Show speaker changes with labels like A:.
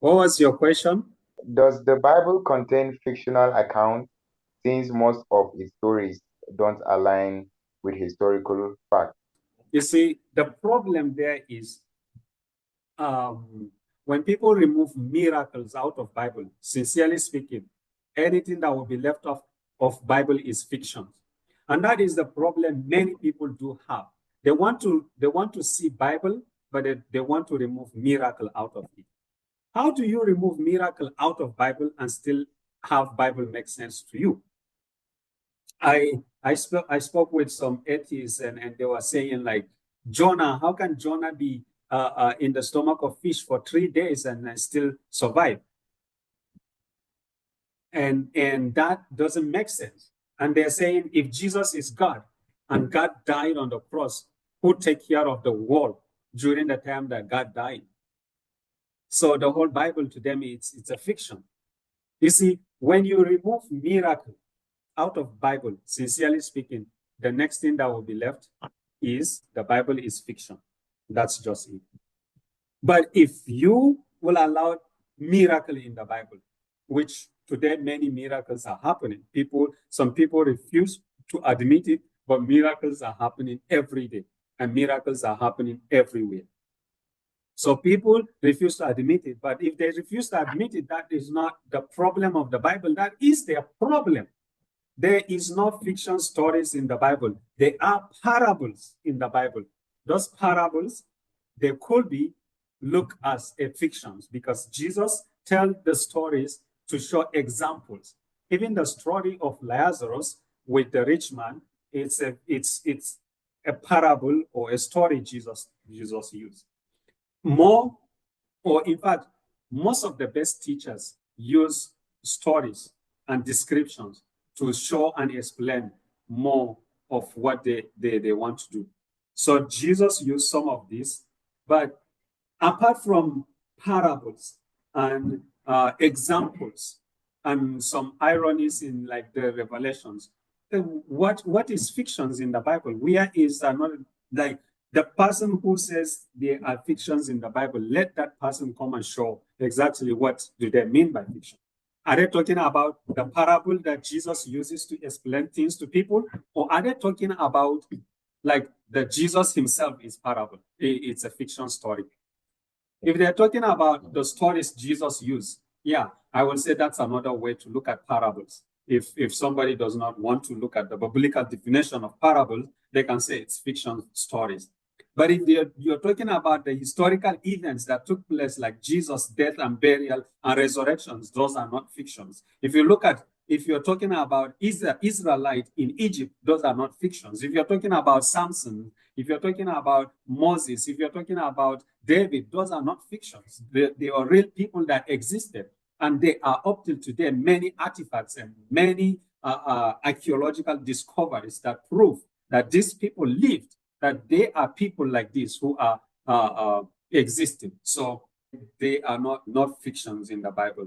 A: What was your question?
B: Does the Bible contain fictional accounts since most of its stories don't align with historical facts?
A: You see, the problem there is um, when people remove miracles out of Bible, sincerely speaking, anything that will be left off of Bible is fiction. And that is the problem many people do have. They want to see Bible, but they want to remove miracle out of it. How do you remove miracle out of Bible and still have Bible make sense to you? I spoke with some atheists and they were saying like Jonah, how can Jonah be in the stomach of fish for 3 days and still survive? And that doesn't make sense. And they're saying if Jesus is God and God died on the cross, who take care of the world during the time that God died? So the whole Bible to them it's a fiction. You see, when you remove miracle out of Bible, sincerely speaking, the next thing that will be left is the Bible is fiction. That's just it. But if you will allow miracle in the Bible, which today many miracles are happening, some people refuse to admit it, but miracles are happening every day and miracles are happening everywhere. So people refuse to admit it, but if they refuse to admit it, that is not the problem of the Bible. That is their problem. There is no fiction stories in the Bible. There are parables in the Bible. Those parables, they could be looked as a fictions because Jesus tells the stories to show examples. Even the story of Lazarus with the rich man, it's a parable or a story Jesus used. More, or in fact, most of the best teachers use stories and descriptions to show and explain more of what they want to do. So Jesus used some of this, but apart from parables and examples and some ironies in like the revelations, what is fictions in the Bible? Where is not like the person who says there are fictions in the Bible? Let that person come and show exactly what do they mean by fiction. Are they talking about the parable that Jesus uses to explain things to people? Or are they talking about like that Jesus himself is parable? It's a fiction story. If they're talking about the stories Jesus used, yeah, I will say that's another way to look at parables. If somebody does not want to look at the biblical definition of parables, they can say it's fiction stories. But if you're talking about the historical events that took place, like Jesus' death and burial and resurrections, those are not fictions. If you're talking about Israelite in Egypt, those are not fictions. If you're talking about Samson, if you're talking about Moses, if you're talking about David, those are not fictions. They are real people that existed. And they are up till today many artifacts and many archaeological discoveries that prove that these people lived, that they are people like this who are existing. So they are not fictions in the Bible.